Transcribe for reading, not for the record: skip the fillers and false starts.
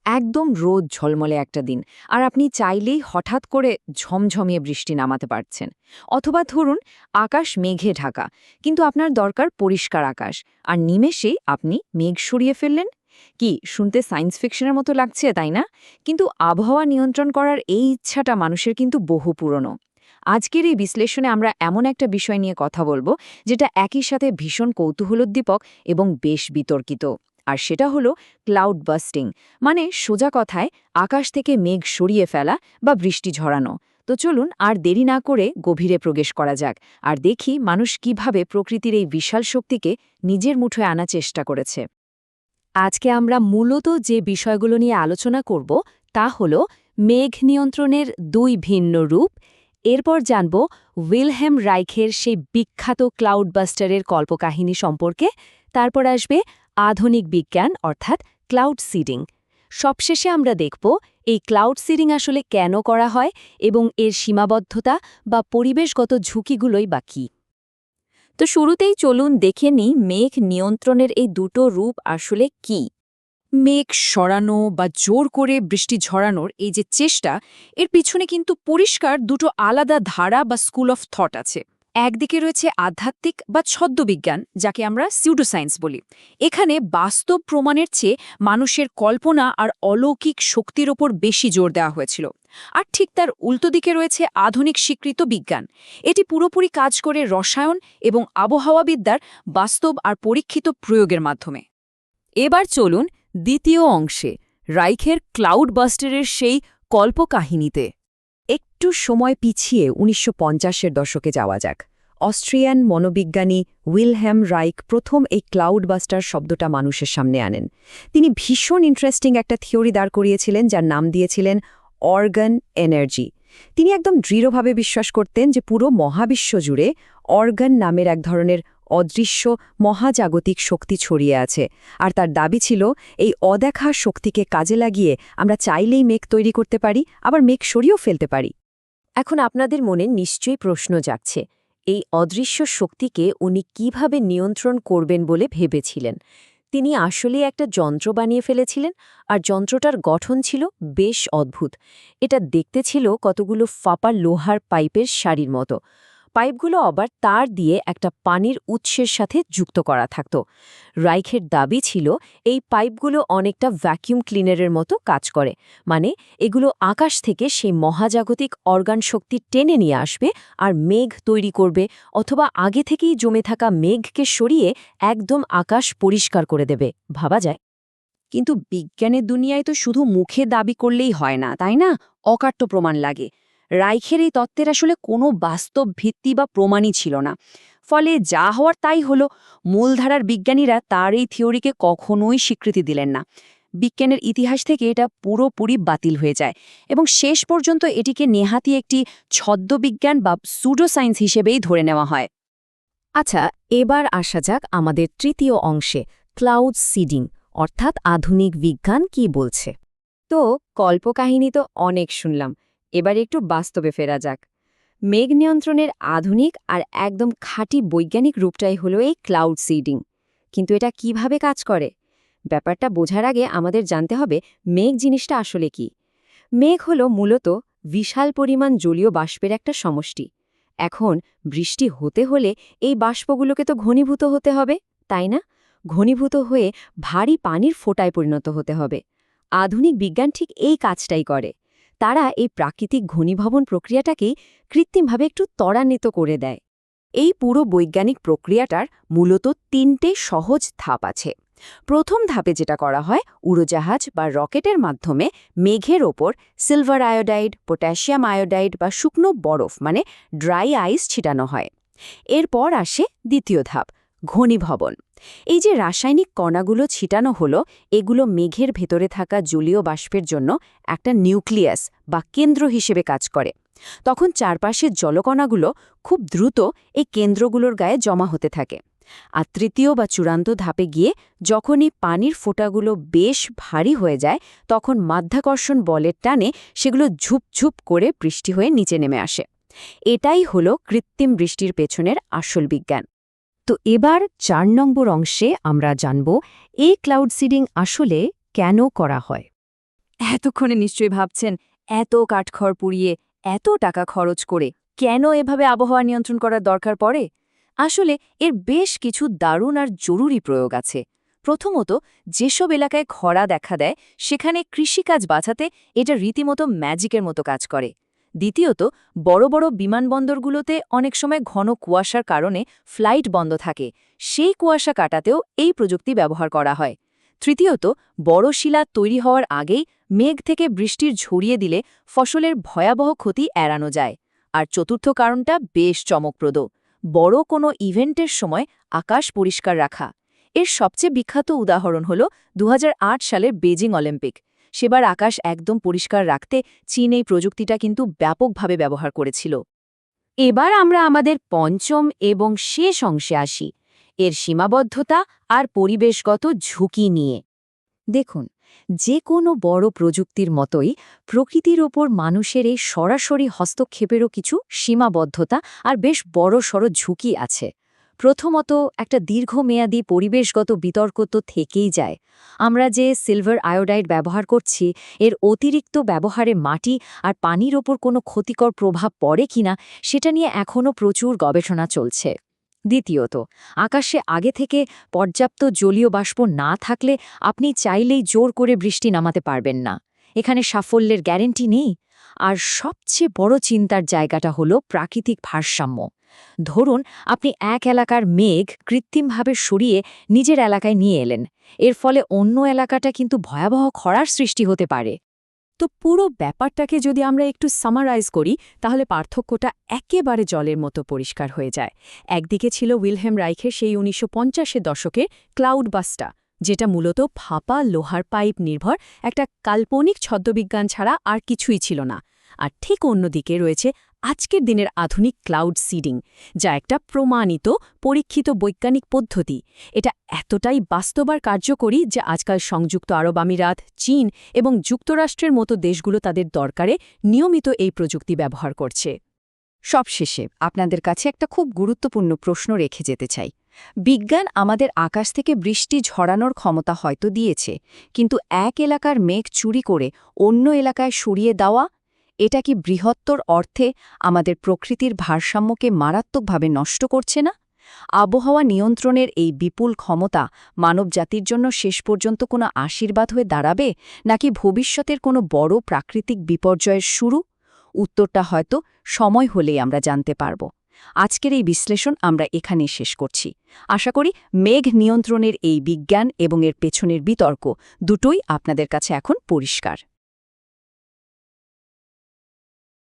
একদম রোদ ঝলমলে একটা দিন, আর আপনি চাইলেই হঠাৎ করে ঝমঝমিয়ে বৃষ্টি নামাতে পারছেন। অথবা ধরুন আকাশ মেঘে ঢাকা, কিন্তু আপনার দরকার পরিষ্কার আকাশ, আর নিমেষেই আপনি মেঘ সরিয়ে ফেললেন। কি শুনতে সায়েন্স ফিকশনের মতো লাগছে, তাই না? কিন্তু আবহাওয়া নিয়ন্ত্রণ করার এই ইচ্ছাটা মানুষের কিন্তু বহু পুরনো। আজকের এই বিশ্লেষণে আমরা এমন একটা বিষয় নিয়ে কথা বলবো যেটা একই সাথে ভীষণ কৌতূহলোদ্দীপক এবং বেশ বিতর্কিত। আর সেটা হলো ক্লাউড বাস্টিং, মানে সোজা কথায় আকাশ থেকে মেঘ সরিয়ে ফেলা বা বৃষ্টি ঝরানো। তো চলুন আর দেরি না করে গভীরে প্রবেশ করা যাক, আর দেখি মানুষ কিভাবে প্রকৃতির এই বিশাল শক্তিকে নিজের মুঠোয় আনার চেষ্টা করেছে। আজকে আমরা মূলত যে বিষয়গুলো নিয়ে আলোচনা করব তা হল মেঘ নিয়ন্ত্রণের দুই ভিন্ন রূপ। এরপর জানব উইলহেম রাইখের সেই বিখ্যাত ক্লাউডবাস্টারের কল্পকাহিনী সম্পর্কে। তারপর আসবে আধুনিক বিজ্ঞান অর্থাৎ ক্লাউড সিডিং। সবশেষে আমরা দেখব এই ক্লাউড সিডিং আসলে কেন করা হয় এবং এর সীমাবদ্ধতা বা পরিবেশগত ঝুঁকিগুলোই বা কী। তো শুরুতেই চলুন দেখে নিই মেঘ নিয়ন্ত্রণের এই দুটো রূপ আসলে কি। মেঘ সরানো বা জোর করে বৃষ্টি ঝরানোর এই যে চেষ্টা, এর পিছনে কিন্তু পরিষ্কার দুটো আলাদা ধারা বা স্কুল অফ থট আছে। একদিকে রয়েছে আধ্যাত্মিক বা ছদ্মবিজ্ঞান, যাকে আমরা সিউডোসায়েন্স বলি। এখানে বাস্তব প্রমাণের চেয়ে মানুষের কল্পনা আর অলৌকিক শক্তির ওপর বেশি জোর দেওয়া হয়েছিল। আর ঠিক তার উল্টো দিকে রয়েছে আধুনিক স্বীকৃত বিজ্ঞান। এটি পুরোপুরি কাজ করে রসায়ন এবং আবহাওয়াবিদ্যার বাস্তব আর পরীক্ষিত প্রয়োগের মাধ্যমে। এবার চলুন দ্বিতীয় অংশে, রাইখের ক্লাউড বাস্টারের সেই কল্পকাহিনীতে। একটু সময় পিছিয়ে ১৯৫০-এর দশকে যাওয়া যাক। অস্ট্রিয়ান মনোবিজ্ঞানী উইলহেম রাইখ প্রথম এই ক্লাউড বাস্টার শব্দটা মানুষের সামনে আনেন। তিনি ভীষণ ইন্টারেস্টিং একটা থিওরি দাঁড় করিয়েছিলেন, যার নাম দিয়েছিলেন অর্গান এনার্জি। তিনি একদম দৃঢ়ভাবে বিশ্বাস করতেন যে পুরো মহাবিশ্ব জুড়ে অর্গান নামের এক ধরনের অদৃশ্য মহাজাগতিক শক্তি ছড়িয়ে আছে, আর তার দাবি ছিল এই অদেখা শক্তিকে কাজে লাগিয়ে আমরা চাইলেই মেঘ তৈরি করতে পারি, আবার মেঘ সরিয়েও ফেলতে পারি। এখন আপনাদের মনে নিশ্চয়ই প্রশ্ন জাগছে, এই অদৃশ্য শক্তিকে উনি কিভাবে নিয়ন্ত্রণ করবেন বলে ভেবেছিলেন। তিনি আসলে একটা যন্ত্র বানিয়ে ফেলেছিলেন, আর যন্ত্রটার গঠন ছিল বেশ অদ্ভুত। এটা দেখতে ছিল কতগুলো ফাঁপা লোহার পাইপের সারির মতো। পাইপগুলো আবার তার দিয়ে একটা পানির উৎসের সাথে যুক্ত করা থাকত। রাইখের দাবি ছিল এই পাইপগুলো অনেকটা ভ্যাকিউম ক্লিনারের মতো কাজ করে, মানে এগুলো আকাশ থেকে সেই মহাজাগতিক অর্গান শক্তি টেনে নিয়ে আসবে আর মেঘ তৈরি করবে, অথবা আগে থেকেই জমে থাকা মেঘকে সরিয়ে একদম আকাশ পরিষ্কার করে দেবে। ভাবা যায়? কিন্তু বিজ্ঞানের দুনিয়ায় তো শুধু মুখে দাবি করলেই হয় না, তাই না? অকাট্য প্রমাণ লাগে। রাইখের এই তত্ত্বের আসলে কোনো বাস্তব ভিত্তি বা প্রমাণই ছিল না। ফলে যা হওয়ার তাই হলো। মূলধারার বিজ্ঞানীরা তার এই থিওরিকে কখনোই স্বীকৃতি দিলেন না। বিজ্ঞানের ইতিহাস থেকে এটা পুরোপুরি বাতিল হয়ে যায়, এবং শেষ পর্যন্ত এটিকে নেহাতি একটি ছদ্মবিজ্ঞান বা সুডো সায়েন্স হিসেবেই ধরে নেওয়া হয়। আচ্ছা, এবার আসা যাক আমাদের তৃতীয় অংশে, ক্লাউড সিডিং অর্থাৎ আধুনিক বিজ্ঞান কি বলছে। তো কল্পকাহিনী তো অনেক শুনলাম, এবার একটু বাস্তবে ফেরা যাক। মেঘ নিয়ন্ত্রণের আধুনিক আর একদম খাঁটি বৈজ্ঞানিক রূপটাই হলো এই ক্লাউড সিডিং। কিন্তু এটা কিভাবে কাজ করে? ব্যাপারটা বোঝার আগে আমাদের জানতে হবে মেঘ জিনিসটা আসলে কি। মেঘ হলো মূলত বিশাল পরিমাণ জলীয় বাষ্পের একটা সমষ্টি। এখন বৃষ্টি হতে হলে এই বাষ্পগুলোকে তো ঘনীভূত হতে হবে, তাই না? ঘনীভূত হয়ে ভারী পানির ফোঁটায় পরিণত হতে হবে। আধুনিক বিজ্ঞান ঠিক এই কাজটাই করে। তারা এই প্রাকৃতিক ঘনীভবন প্রক্রিয়াটাকেই কৃত্রিমভাবে একটু ত্বরান্বিত করে দেয়। এই পুরো বৈজ্ঞানিক প্রক্রিয়াটার মূলত ৩টে সহজ ধাপ আছে। প্রথম ধাপে যেটা করা হয়, উড়োজাহাজ বা রকেটের মাধ্যমে মেঘের ওপর সিলভার আয়োডাইড, পটাশিয়াম আয়োডাইড বা শুকনো বরফ মানে ড্রাই আইস ছিটানো হয়। এরপর আসে দ্বিতীয় ধাপ, ঘনীভবন। এই যে রাসায়নিক কণাগুলো ছিটানো হলো, এগুলো মেঘের ভেতরে থাকা জলীয় বাষ্পের জন্য একটা নিউক্লিয়াস বা কেন্দ্র হিসেবে কাজ করে। তখন চারপাশের জলকণাগুলো খুব দ্রুত এই কেন্দ্রগুলোর গায়ে জমা হতে থাকে। আর তৃতীয় বা চূড়ান্ত ধাপে গিয়ে যখনই পানির ফোঁটাগুলো বেশ ভারী হয়ে যায়, তখন মাধ্যাকর্ষণ বলের টানে সেগুলো ঝুপঝুপ করে বৃষ্টি হয়ে নিচে নেমে আসে। এটাই হলো কৃত্রিম বৃষ্টির পেছনের আসল বিজ্ঞান। তো এবার ৪ নম্বর অংশে আমরা জানব এই ক্লাউড সিডিং আসলে কেন করা হয়। এতক্ষণে নিশ্চয়ই ভাবছেন, এত কাঠখড় পুড়িয়ে এত টাকা খরচ করে কেন এভাবে আবহাওয়া নিয়ন্ত্রণ করার দরকার পড়ে? আসলে এর বেশ কিছু দারুণ আর জরুরি প্রয়োগ আছে। প্রথমত, যেসব এলাকায় খরা দেখা দেয় সেখানে কৃষিকাজ বাঁচাতে এটা রীতিমতো ম্যাজিকের মতো কাজ করে। দ্বিতীয়ত, বড় বড় বিমানবন্দরগুলোতে অনেক সময় ঘন কুয়াশার কারণে ফ্লাইট বন্ধ থাকে, সেই কুয়াশা কাটাতেও এই প্রযুক্তি ব্যবহার করা হয়। তৃতীয়ত, বড় শিলা তৈরি হওয়ার আগেই মেঘ থেকে বৃষ্টির ঝরিয়ে দিলে ফসলের ভয়াবহ ক্ষতি এড়ানো যায়। আর চতুর্থ কারণটা বেশ চমকপ্রদ, বড় কোনো ইভেন্টের সময় আকাশ পরিষ্কার রাখা। এর সবচেয়ে বিখ্যাত উদাহরণ হল ২০০৮ সালের বেজিং অলিম্পিক। সেবার আকাশ একদম পরিষ্কার রাখতে চীন এই প্রযুক্তিটা কিন্তু ব্যাপকভাবে ব্যবহার করেছিল। এবার আমরা আমাদের পঞ্চম এবং শেষ অংশে আসি, এর সীমাবদ্ধতা আর পরিবেশগত ঝুঁকি নিয়ে। দেখুন, যে কোনো বড় প্রযুক্তির মতোই প্রকৃতির ওপর মানুষের এই সরাসরি হস্তক্ষেপেরও কিছু সীমাবদ্ধতা আর বেশ বড়সড় ঝুঁকি আছে। প্রথমত, একটা দীর্ঘমেয়াদী পরিবেশগত বিতর্ক তো থেকেই যায়। আমরা যে সিলভার আয়োডাইড ব্যবহার করছি, এর অতিরিক্ত ব্যবহারে মাটি আর পানির ওপর কোনো ক্ষতিকর প্রভাব পড়ে কিনা সেটা নিয়ে এখনও প্রচুর গবেষণা চলছে। দ্বিতীয়ত, আকাশে আগে থেকে পর্যাপ্ত জলীয় বাষ্প না থাকলে আপনি চাইলেই জোর করে বৃষ্টি নামাতে পারবেন না, এখানে সাফল্যের গ্যারেন্টি নেই। আর সবচেয়ে বড় চিন্তার জায়গাটা হলো প্রাকৃতিক ভারসাম্য। ধরুন, আপনি এক এলাকার মেঘ কৃত্রিমভাবে সরিয়ে নিজের এলাকায় নিয়ে এলেন, এর ফলে অন্য এলাকাটা কিন্তু ভয়াবহ খরার সৃষ্টি হতে পারে। তো পুরো ব্যাপারটাকে যদি আমরা একটু সামারাইজ করি, তাহলে পার্থক্যটা একেবারে জলের মতো পরিষ্কার হয়ে যায়। একদিকে ছিল উইলহেম রাইখের সেই ১৯৫০-এর দশকের ক্লাউড বাস্টা, যেটা মূলত ফাঁপা লোহার পাইপ নির্ভর একটা কাল্পনিক ছদ্মবিজ্ঞান ছাড়া আর কিছুই ছিল না। আর ঠিক অন্যদিকে রয়েছে আজকের দিনের আধুনিক ক্লাউড সিডিং, যা একটা প্রমাণিত পরীক্ষিত বৈজ্ঞানিক পদ্ধতি। এটা এতটাই বাস্তবার কার্যকরী যে আজকাল সংযুক্ত আরব আমিরাত, চীন এবং যুক্তরাষ্ট্রের মতো দেশগুলো তাদের দরকারে নিয়মিত এই প্রযুক্তি ব্যবহার করছে। সবশেষে আপনাদের কাছে একটা খুব গুরুত্বপূর্ণ প্রশ্ন রেখে যেতে চাই। বিজ্ঞান আমাদের আকাশ থেকে বৃষ্টি ঝরানোর ক্ষমতা হয়তো দিয়েছে, কিন্তু এক এলাকার মেঘ চুরি করে অন্য এলাকায় সরিয়ে দেওয়া, এটা কি বৃহত্তর অর্থে আমাদের প্রকৃতির ভারসাম্যকে মারাত্মকভাবে নষ্ট করছে না? আবহাওয়া নিয়ন্ত্রণের এই বিপুল ক্ষমতা মানবজাতির জন্য শেষ পর্যন্ত কোনো আশীর্বাদ হয়ে দাঁড়াবে, নাকি ভবিষ্যতের কোনো বড় প্রাকৃতিক বিপর্যয়ের শুরু? উত্তরটা হয়তো সময় হলেই আমরা জানতে পারব। আজকের এই বিশ্লেষণ আমরা এখানেই শেষ করছি। আশা করি মেঘ নিয়ন্ত্রণের এই বিজ্ঞান এবং এর পেছনের বিতর্ক দুটোই আপনাদের কাছে এখন পরিষ্কার।